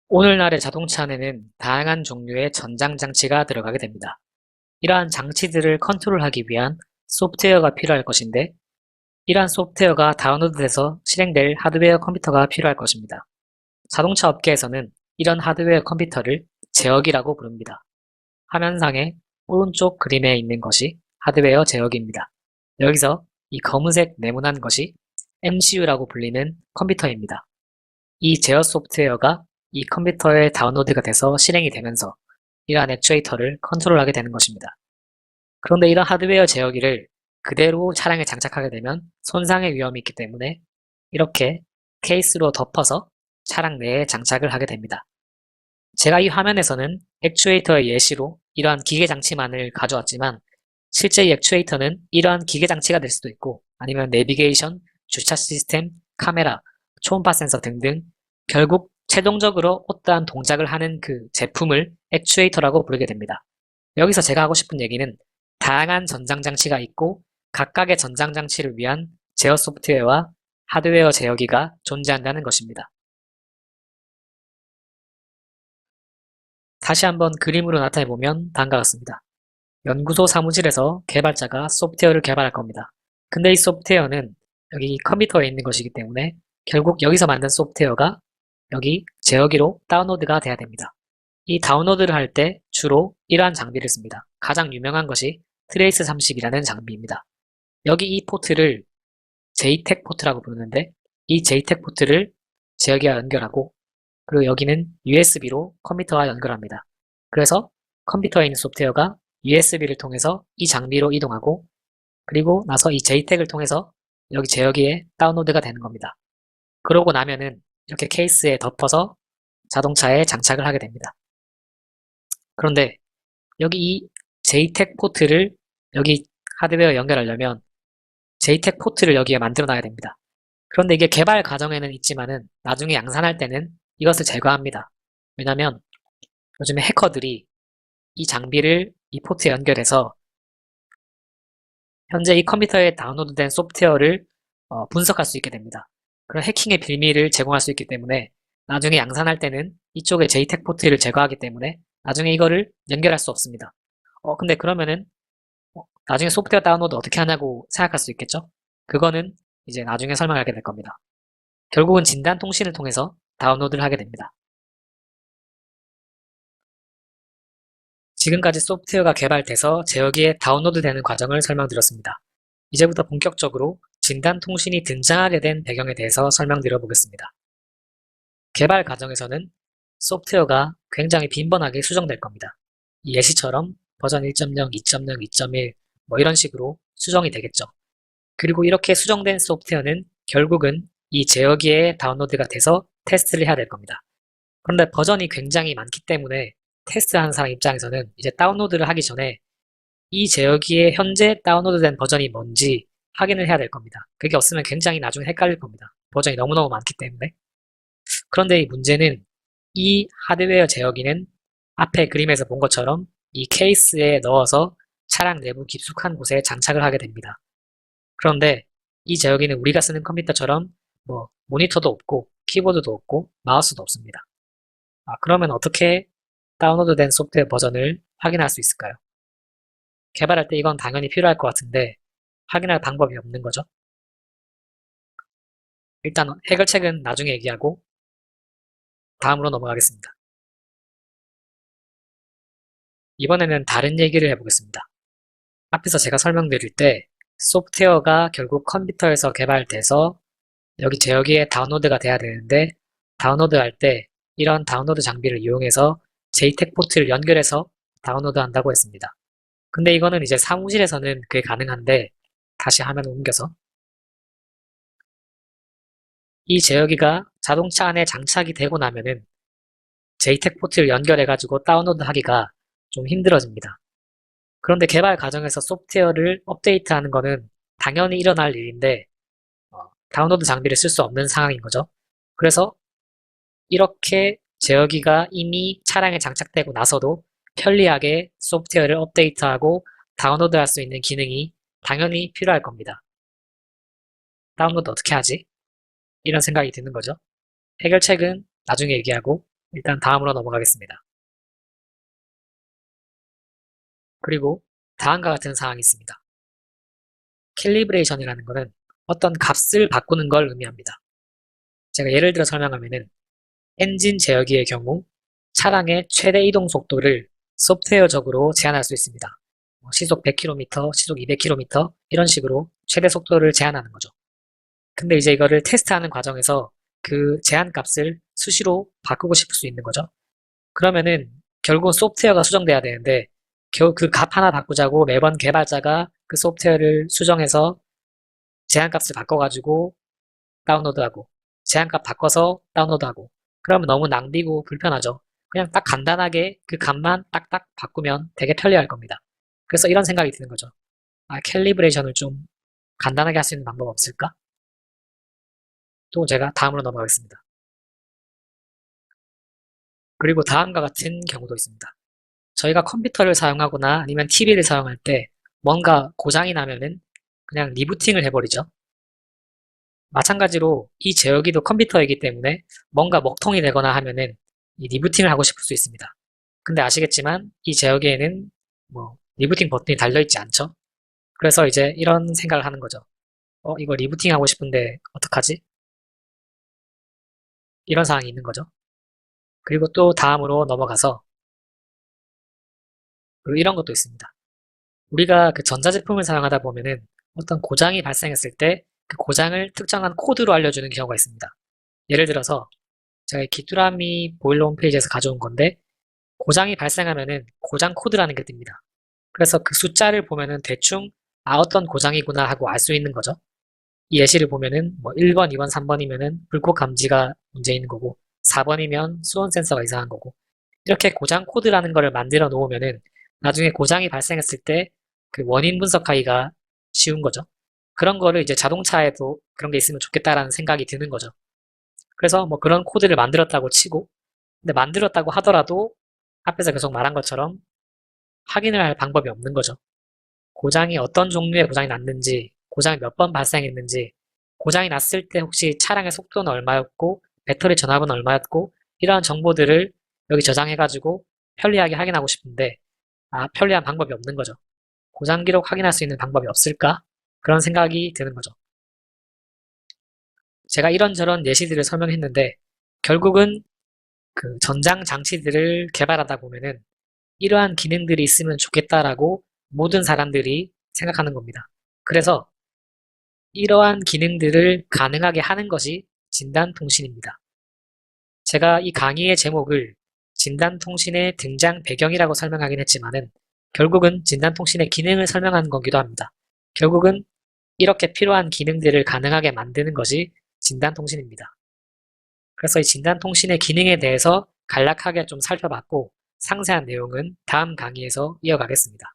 오늘날의 자동차 안에는 다양한 종류의 전장 장치가 들어가게 됩니다. 이러한 장치들을 컨트롤하기 위한 소프트웨어가 필요할 것인데, 이러한 소프트웨어가 다운로드돼서 실행될 하드웨어 컴퓨터가 필요할 것입니다. 자동차 업계에서는 이런 하드웨어 컴퓨터를 제어기라고 부릅니다. 화면상의 오른쪽 그림에 있는 것이 하드웨어 제어기입니다. 여기서 이 검은색 네모난 것이 MCU라고 불리는 컴퓨터입니다. 이 제어 소프트웨어가 이 컴퓨터에 다운로드가 돼서 실행이 되면서 이러한 액추에이터를 컨트롤하게 되는 것입니다. 그런데 이런 하드웨어 제어기를 그대로 차량에 장착하게 되면 손상의 위험이 있기 때문에 이렇게 케이스로 덮어서 차량 내에 장착을 하게 됩니다. 제가 이 화면에서는 액추에이터의 예시로 이러한 기계 장치만을 가져왔지만, 실제 이 액추에이터는 이러한 기계 장치가 될 수도 있고, 아니면 내비게이션, 주차 시스템, 카메라, 초음파 센서 등등 결국 최종적으로 어떠한 동작을 하는 그 제품을 액추에이터라고 부르게 됩니다. 여기서 제가 하고 싶은 얘기는 다양한 전장 장치가 있고 각각의 전장 장치를 위한 제어 소프트웨어와 하드웨어 제어기가 존재한다는 것입니다. 다시 한번 그림으로 나타내보면 다음과 같습니다. 연구소 사무실에서 개발자가 소프트웨어를 개발할 겁니다. 근데 이 소프트웨어는 여기 컴퓨터에 있는 것이기 때문에 결국 여기서 만든 소프트웨어가 여기 제어기로 다운로드가 돼야 됩니다. 이 다운로드를 할 때 주로 이러한 장비를 씁니다. 가장 유명한 것이 트레이스 30이라는 장비입니다. 여기 이 포트를 JTAG 포트라고 부르는데, 이 JTAG 포트를 제어기와 연결하고, 그리고 여기는 USB로 컴퓨터와 연결합니다. 그래서 컴퓨터에 있는 소프트웨어가 USB를 통해서 이 장비로 이동하고, 그리고 나서 이 JTAG을 통해서 여기 제어기에 다운로드가 되는 겁니다. 그러고 나면은 이렇게 케이스에 덮어서 자동차에 장착을 하게 됩니다. 그런데 여기 이 JTAG 포트를 여기 하드웨어에 연결하려면 JTAG 포트를 여기에 만들어 놔야 됩니다. 그런데 이게 개발 과정에는 있지만은 나중에 양산할 때는 이것을 제거합니다. 왜냐면 요즘에 해커들이 이 장비를 이 포트에 연결해서 현재 이 컴퓨터에 다운로드된 소프트웨어를 분석할 수 있게 됩니다. 그런 해킹의 빌미를 제공할 수 있기 때문에 나중에 양산할 때는 이쪽에 JTAG 포트를 제거하기 때문에 나중에 이거를 연결할 수 없습니다. 근데 그러면은 나중에 소프트웨어 다운로드 어떻게 하냐고 생각할 수 있겠죠? 그거는 이제 나중에 설명하게 될 겁니다. 결국은 진단 통신을 통해서 다운로드를 하게 됩니다. 지금까지 소프트웨어가 개발돼서 제어기에 다운로드되는 과정을 설명드렸습니다. 이제부터 본격적으로 진단 통신이 등장하게 된 배경에 대해서 설명드려 보겠습니다. 개발 과정에서는 소프트웨어가 굉장히 빈번하게 수정될 겁니다. 이 예시처럼 버전 1.0, 2.0, 2.1 뭐 이런 식으로 수정이 되겠죠. 그리고 이렇게 수정된 소프트웨어는 결국은 이 제어기에 다운로드가 돼서 테스트를 해야 될 겁니다. 그런데 버전이 굉장히 많기 때문에 테스트하는 사람 입장에서는 이제 다운로드를 하기 전에 이 제어기에 현재 다운로드된 버전이 뭔지 확인을 해야 될 겁니다. 그게 없으면 굉장히 나중에 헷갈릴 겁니다. 버전이 너무너무 많기 때문에. 그런데 이 문제는 이 하드웨어 제어기는 앞에 그림에서 본 것처럼 이 케이스에 넣어서 차량 내부 깊숙한 곳에 장착을 하게 됩니다. 그런데 이 제어기는 우리가 쓰는 컴퓨터처럼 뭐 모니터도 없고 키보드도 없고 마우스도 없습니다. 그러면 어떻게 다운로드된 소프트웨어 버전을 확인할 수 있을까요? 개발할 때 이건 당연히 필요할 것 같은데 확인할 방법이 없는 거죠. 일단 해결책은 나중에 얘기하고 다음으로 넘어가겠습니다. 이번에는 다른 얘기를 해보겠습니다. 앞에서 제가 설명드릴 때 소프트웨어가 결국 컴퓨터에서 개발돼서 여기 제어기에 다운로드가 돼야 되는데, 다운로드 할 때 이런 다운로드 장비를 이용해서 JTAG 포트를 연결해서 다운로드 한다고 했습니다. 근데 이거는 이제 사무실에서는 그게 가능한데, 다시 화면을 옮겨서 이 제어기가 자동차 안에 장착이 되고 나면은 JTAG 포트를 연결해가지고 다운로드 하기가 좀 힘들어집니다. 그런데 개발 과정에서 소프트웨어를 업데이트하는 거는 당연히 일어날 일인데, 다운로드 장비를 쓸 수 없는 상황인 거죠. 그래서 이렇게 제어기가 이미 차량에 장착되고 나서도 편리하게 소프트웨어를 업데이트하고 다운로드할 수 있는 기능이 당연히 필요할 겁니다. 다운로드 어떻게 하지? 이런 생각이 드는 거죠. 해결책은 나중에 얘기하고 일단 다음으로 넘어가겠습니다. 그리고 다음과 같은 사항이 있습니다. 캘리브레이션이라는 것은 어떤 값을 바꾸는 걸 의미합니다. 제가 예를 들어 설명하면은 엔진 제어기의 경우 차량의 최대 이동 속도를 소프트웨어적으로 제한할 수 있습니다. 시속 100km, 시속 200km 이런 식으로 최대 속도를 제한하는 거죠. 근데 이제 이거를 테스트하는 과정에서 그 제한 값을 수시로 바꾸고 싶을 수 있는 거죠. 그러면은 결국은 소프트웨어가 수정돼야 되는데 겨우 그 값 하나 바꾸자고 매번 개발자가 그 소프트웨어를 수정해서 제한값을 바꿔가지고 다운로드하고 제한값 바꿔서 다운로드하고 그러면 너무 낭비고 불편하죠. 그냥 딱 간단하게 그 값만 딱딱 바꾸면 되게 편리할 겁니다. 그래서 이런 생각이 드는 거죠. 아, 캘리브레이션을 좀 간단하게 할 수 있는 방법 없을까? 또 제가 다음으로 넘어가겠습니다. 그리고 다음과 같은 경우도 있습니다. 저희가 컴퓨터를 사용하거나 아니면 TV를 사용할 때 뭔가 고장이 나면은 그냥 리부팅을 해버리죠. 마찬가지로 이 제어기도 컴퓨터이기 때문에 뭔가 먹통이 되거나 하면은 이 리부팅을 하고 싶을 수 있습니다. 근데 아시겠지만 이 제어기에는 뭐 리부팅 버튼이 달려있지 않죠? 그래서 이제 이런 생각을 하는 거죠. 이거 리부팅 하고 싶은데 어떡하지? 이런 상황이 있는 거죠. 그리고 또 다음으로 넘어가서 그리고 이런 것도 있습니다. 우리가 그 전자제품을 사용하다 보면은 어떤 고장이 발생했을 때 그 고장을 특정한 코드로 알려주는 경우가 있습니다. 예를 들어서 제가 귀뚜라미 보일러 홈페이지에서 가져온 건데 고장이 발생하면은 고장 코드라는 게 뜹니다. 그래서 그 숫자를 보면은 대충 어떤 고장이구나 하고 알 수 있는 거죠. 이 예시를 보면은 뭐 1번, 2번, 3번이면은 불꽃 감지가 문제 있는 거고 4번이면 수온 센서가 이상한 거고 이렇게 고장 코드라는 거를 만들어 놓으면은 나중에 고장이 발생했을 때 그 원인 분석하기가 쉬운 거죠. 그런 거를 이제 자동차에도 그런 게 있으면 좋겠다라는 생각이 드는 거죠. 그래서 뭐 그런 코드를 만들었다고 치고 근데 만들었다고 하더라도 앞에서 계속 말한 것처럼 확인을 할 방법이 없는 거죠. 고장이 어떤 종류의 고장이 났는지, 고장이 몇 번 발생했는지, 고장이 났을 때 혹시 차량의 속도는 얼마였고, 배터리 전압은 얼마였고, 이러한 정보들을 여기 저장해가지고 편리하게 확인하고 싶은데, 편리한 방법이 없는 거죠. 고장 기록 확인할 수 있는 방법이 없을까? 그런 생각이 드는 거죠. 제가 이런저런 예시들을 설명했는데, 결국은 그 전장 장치들을 개발하다 보면은 이러한 기능들이 있으면 좋겠다라고 모든 사람들이 생각하는 겁니다. 그래서 이러한 기능들을 가능하게 하는 것이 진단통신입니다. 제가 이 강의의 제목을 진단통신의 등장 배경이라고 설명하긴 했지만은 결국은 진단통신의 기능을 설명하는 거기도 합니다. 결국은 이렇게 필요한 기능들을 가능하게 만드는 것이 진단통신입니다. 그래서 이 진단통신의 기능에 대해서 간략하게 좀 살펴봤고 상세한 내용은 다음 강의에서 이어가겠습니다.